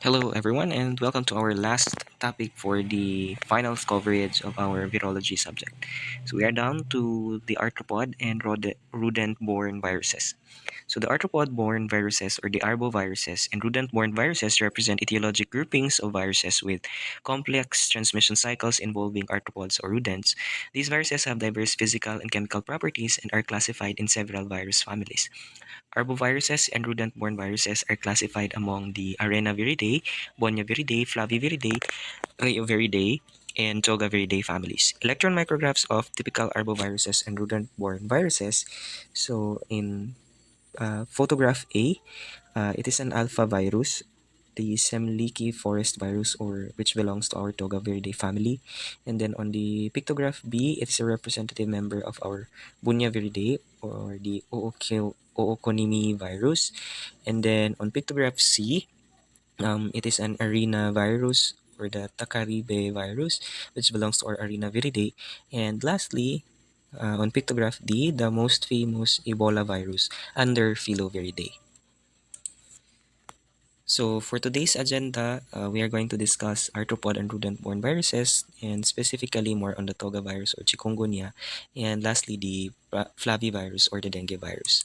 Hello, everyone, and welcome to our last topic for the final coverage of our virology subject. So, we are down to the arthropod and rodent-borne viruses. So, the arthropod-borne viruses, or the arboviruses, and rodent-borne viruses represent etiologic groupings of viruses with complex transmission cycles involving arthropods or rodents. These viruses have diverse physical and chemical properties and are classified in several virus families. Arboviruses and rodent-borne viruses are classified among the Arenaviridae, Boniaviridae, Flaviviridae, Leioviridae, and Togaviridae families. Electron micrographs of typical arboviruses and rodent-borne viruses. So in photograph A, it is an alpha virus, the Semliki forest virus, or which belongs to our Togaviridae family. And then on the pictograph B, it is a representative member of our Bunyaviridae, or the Ooconimi virus. And then on pictograph C, it is an arena virus, or the Takaribe virus, which belongs to our Arenaviridae. And lastly, on pictograph D, the most famous Ebola virus under Filoviridae. So for today's agenda, we are going to discuss arthropod and rodent-borne viruses, and specifically more on the Toga virus or chikungunya, and lastly the flavivirus or the dengue virus.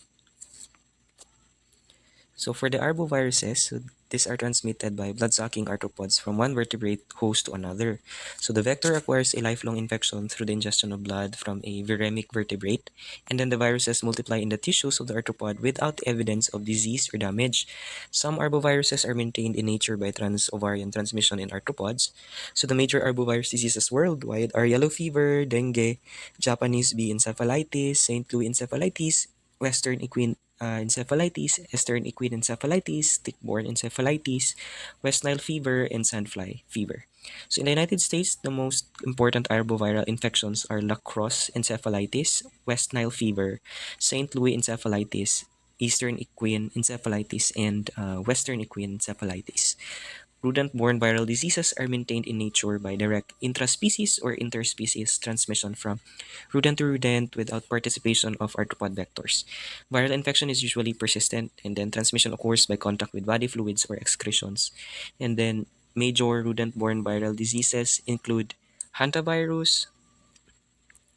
So for the arboviruses, so these are transmitted by blood-sucking arthropods from one vertebrate host to another. So the vector acquires a lifelong infection through the ingestion of blood from a viremic vertebrate, and then the viruses multiply in the tissues of the arthropod without evidence of disease or damage. Some arboviruses are maintained in nature by trans-ovarian transmission in arthropods. So the major arbovirus diseases worldwide are yellow fever, dengue, Japanese bee encephalitis, St. Louis encephalitis, Western equine encephalitis, Eastern equine encephalitis, tick-borne encephalitis, West Nile fever, and sandfly fever. So in the United States, the most important arboviral infections are La Crosse encephalitis, West Nile fever, St. Louis encephalitis, Eastern equine encephalitis, and Western equine encephalitis. Rodent-borne viral diseases are maintained in nature by direct intraspecies or interspecies transmission from rodent to rodent without participation of arthropod vectors. Viral infection is usually persistent, and then transmission occurs by contact with body fluids or excretions. And then major rodent-borne viral diseases include hantavirus,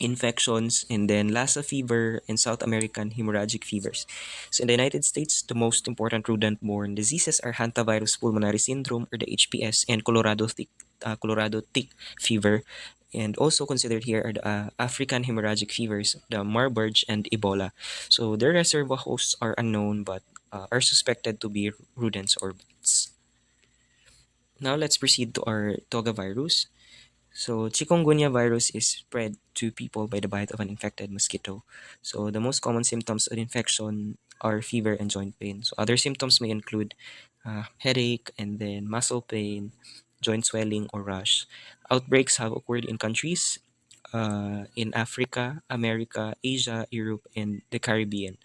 infections, and then Lassa fever and South American hemorrhagic fevers. So in the United States, the most important rodent-borne diseases are hantavirus pulmonary syndrome or the HPS and Colorado tick fever. And also considered here are the African hemorrhagic fevers, the Marburg and Ebola. So their reservoir hosts are unknown but are suspected to be rodents or bats. Now let's proceed to our Toga virus. So, chikungunya virus is spread to people by the bite of an infected mosquito. So, the most common symptoms of infection are fever and joint pain. So, other symptoms may include headache and then muscle pain, joint swelling, or rash. Outbreaks have occurred in countries in Africa, America, Asia, Europe, and the Caribbean,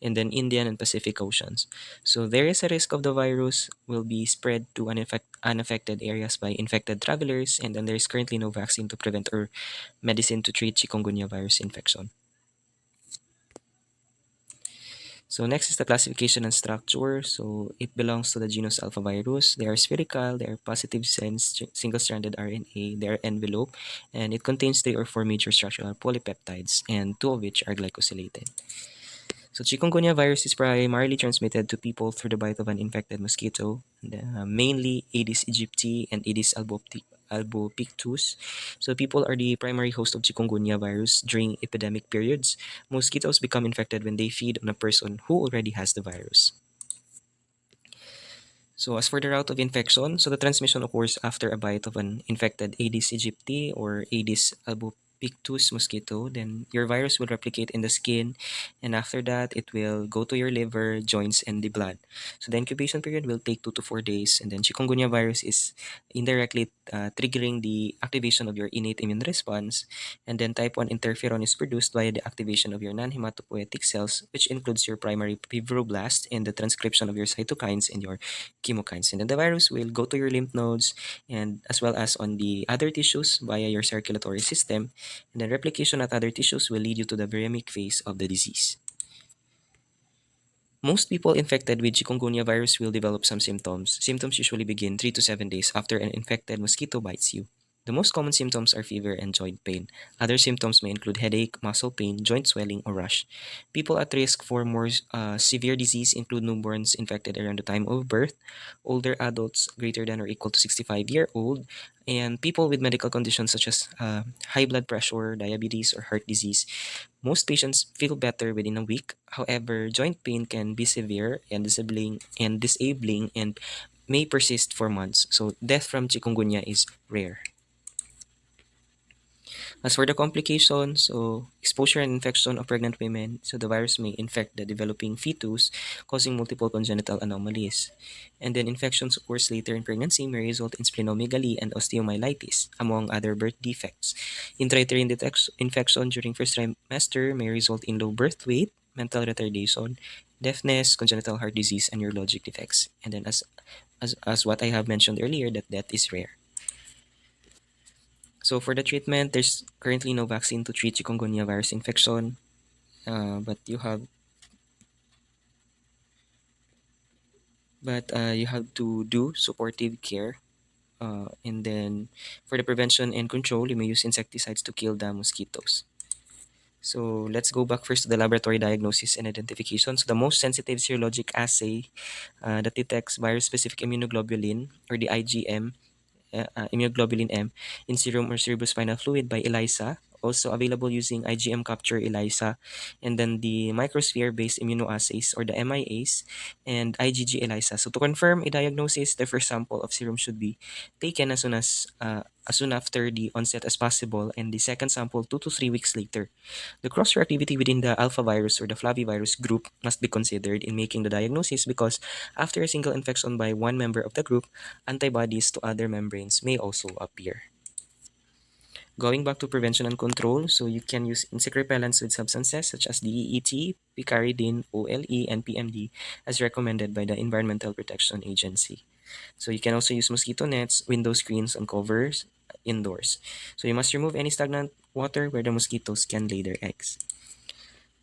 and then Indian and Pacific Oceans. So there is a risk of the virus will be spread to unaffected areas by infected travelers, and then there is currently no vaccine to prevent or medicine to treat chikungunya virus infection. So next is the classification and structure. So it belongs to the genus Alphavirus. They are spherical, they are positive sense single-stranded RNA, they are envelope, and it contains 3 or 4 major structural polypeptides, and 2 of which are glycosylated. So chikungunya virus is primarily transmitted to people through the bite of an infected mosquito, mainly Aedes aegypti and Aedes albopictus. So people are the primary host of chikungunya virus during epidemic periods. Mosquitoes become infected when they feed on a person who already has the virus. So as for the route of infection, so the transmission occurs after a bite of an infected Aedes aegypti or Aedes albopictus mosquito. Then your virus will replicate in the skin, and after that, it will go to your liver, joints, and the blood. So the incubation period will take 2 to 4 days, and then chikungunya virus is indirectly triggering the activation of your innate immune response, and then type 1 interferon is produced via the activation of your non-hematopoietic cells, which includes your primary fibroblast and the transcription of your cytokines and your chemokines. And then the virus will go to your lymph nodes and as well as on the other tissues via your circulatory system. And then replication at other tissues will lead you to the viremic phase of the disease. Most people infected with chikungunya virus will develop some symptoms. Symptoms usually begin 3 to 7 days after an infected mosquito bites you. The most common symptoms are fever and joint pain. Other symptoms may include headache, muscle pain, joint swelling, or rash. People at risk for more severe disease include newborns infected around the time of birth, older adults greater than or equal to 65-year-old, and people with medical conditions such as high blood pressure, diabetes, or heart disease. Most patients feel better within a week. However, joint pain can be severe and disabling and may persist for months. So death from chikungunya is rare. As for the complications, so exposure and infection of pregnant women, so the virus may infect the developing fetus, causing multiple congenital anomalies. And then infections occurs later in pregnancy may result in splenomegaly and osteomyelitis, among other birth defects. Intrauterine infection during first trimester may result in low birth weight, mental retardation, deafness, congenital heart disease, and neurologic defects. And then as what I have mentioned earlier, that death is rare. So for the treatment, there's currently no vaccine to treat chikungunya virus infection, but you have to do supportive care. And then for the prevention and control, you may use insecticides to kill the mosquitoes. So let's go back first to the laboratory diagnosis and identification. So the most sensitive serologic assay that detects virus-specific immunoglobulin, or the IgM, immunoglobulin M, in serum or cerebrospinal fluid by ELISA, also available using IgM capture ELISA, and then the microsphere-based immunoassays, or the MIAs, and IgG ELISA. So to confirm a diagnosis, the first sample of serum should be taken as soon after the onset as possible, and the second sample 2 to 3 weeks later. The cross-reactivity within the alpha virus or the flavivirus group must be considered in making the diagnosis, because after a single infection by one member of the group, antibodies to other membranes may also appear. Going back to prevention and control, so you can use insect repellents with substances such as DEET, picaridin, OLE, and PMD as recommended by the Environmental Protection Agency. So you can also use mosquito nets, window screens, and covers indoors. So you must remove any stagnant water where the mosquitoes can lay their eggs.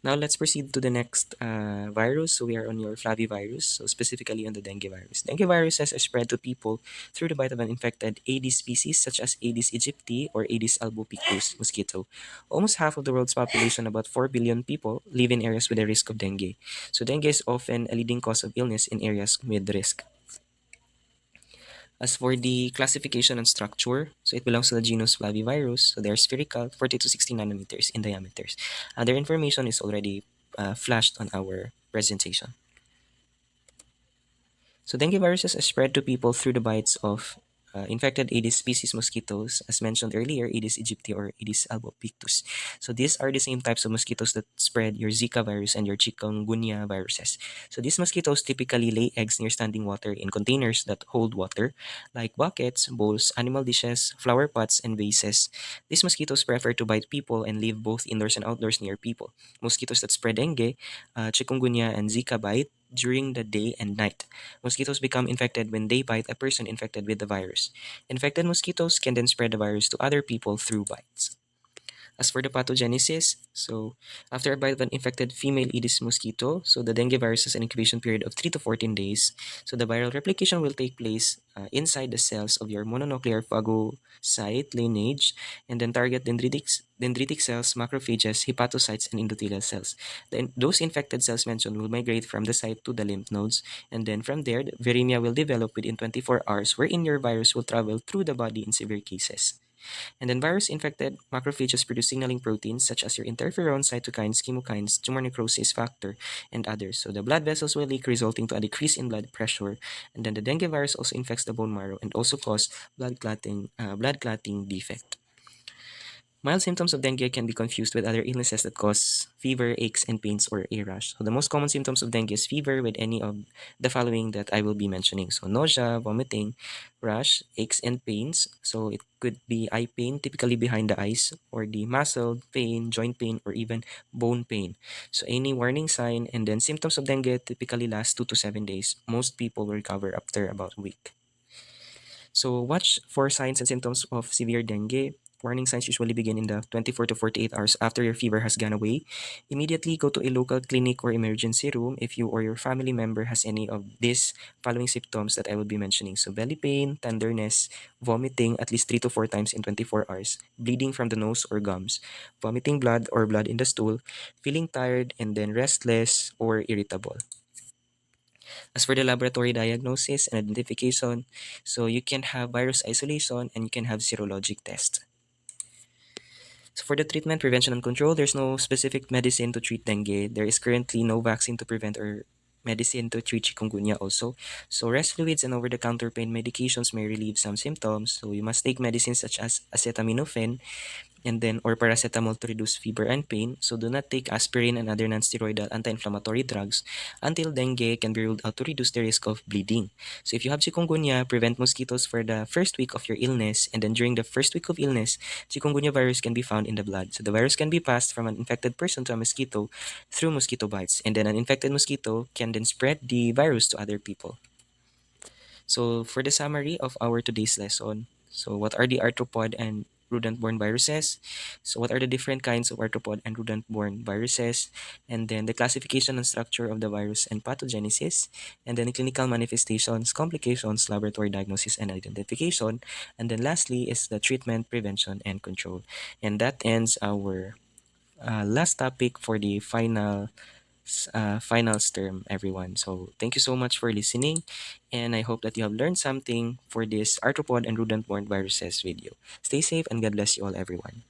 Now let's proceed to the next virus. So we are on your flavivirus, so specifically on the dengue virus. Dengue viruses are spread to people through the bite of an infected Aedes species such as Aedes aegypti or Aedes albopictus mosquito. Almost half of the world's population, about 4 billion people, live in areas with a risk of dengue. So dengue is often a leading cause of illness in areas with risk. As for the classification and structure, so it belongs to the genus Flavivirus. So they're spherical, 40 to 60 nanometers in diameters. Their information is already flashed on our presentation. So dengue viruses are spread to people through the bites of infected Aedes species mosquitoes, as mentioned earlier, Aedes aegypti or Aedes albopictus. So these are the same types of mosquitoes that spread your Zika virus and your chikungunya viruses. So these mosquitoes typically lay eggs near standing water in containers that hold water, like buckets, bowls, animal dishes, flower pots, and vases. These mosquitoes prefer to bite people and live both indoors and outdoors near people. Mosquitoes that spread dengue, chikungunya, and Zika bite during the day and night. Mosquitoes become infected when they bite a person infected with the virus. Infected mosquitoes can then spread the virus to other people through bites. As for the pathogenesis, so after a bite of an infected female Aedes mosquito, so the dengue virus has an incubation period of 3 to 14 days. So the viral replication will take place inside the cells of your mononuclear phagocyte lineage, and then target dendritic cells, macrophages, hepatocytes, and endothelial cells. Then those infected cells mentioned will migrate from the site to the lymph nodes, and then from there, the viremia will develop within 24 hours, wherein your virus will travel through the body in severe cases. And then virus-infected macrophages produce signaling proteins such as your interferon, cytokines, chemokines, tumor necrosis factor, and others. So the blood vessels will leak, resulting to a decrease in blood pressure. And then the dengue virus also infects the bone marrow and also cause blood clotting defect. Mild symptoms of dengue can be confused with other illnesses that cause fever, aches, and pains, or a rash. So the most common symptoms of dengue is fever with any of the following that I will be mentioning. So nausea, vomiting, rash, aches, and pains. So it could be eye pain, typically behind the eyes, or the muscle pain, joint pain, or even bone pain. So any warning sign, and then symptoms of dengue typically last 2 to 7 days. Most people will recover after about a week. So watch for signs and symptoms of severe dengue. Warning signs usually begin in the 24 to 48 hours after your fever has gone away. Immediately go to a local clinic or emergency room if you or your family member has any of these following symptoms that I will be mentioning. So belly pain, tenderness, vomiting at least 3 to 4 times in 24 hours, bleeding from the nose or gums, vomiting blood or blood in the stool, feeling tired and then restless or irritable. As for the laboratory diagnosis and identification, so you can have virus isolation and you can have serologic test. So for the treatment, prevention, and control, there's no specific medicine to treat dengue. There is currently no vaccine to prevent or medicine to treat chikungunya also. So rest fluids and over-the-counter pain medications may relieve some symptoms. So you must take medicines such as acetaminophen and then or paracetamol to reduce fever and pain. So do not take aspirin and other non-steroidal anti-inflammatory drugs until dengue can be ruled out to reduce the risk of bleeding. So if you have chikungunya, prevent mosquitoes for the first week of your illness, and then during the first week of illness, chikungunya virus can be found in the blood. So the virus can be passed from an infected person to a mosquito through mosquito bites, and then an infected mosquito can then spread the virus to other people. So for the summary of our today's lesson, so what are the arthropod and rodent-borne viruses? So what are the different kinds of arthropod and rodent-borne viruses? And then the classification and structure of the virus and pathogenesis, and then the clinical manifestations, complications, laboratory diagnosis and identification, and then lastly is the treatment, prevention, and control. And that ends our last topic for the finals term, everyone. So thank you so much for listening, and I hope that you have learned something for this arthropod and rodent-borne viruses video. Stay safe and God bless you all, everyone.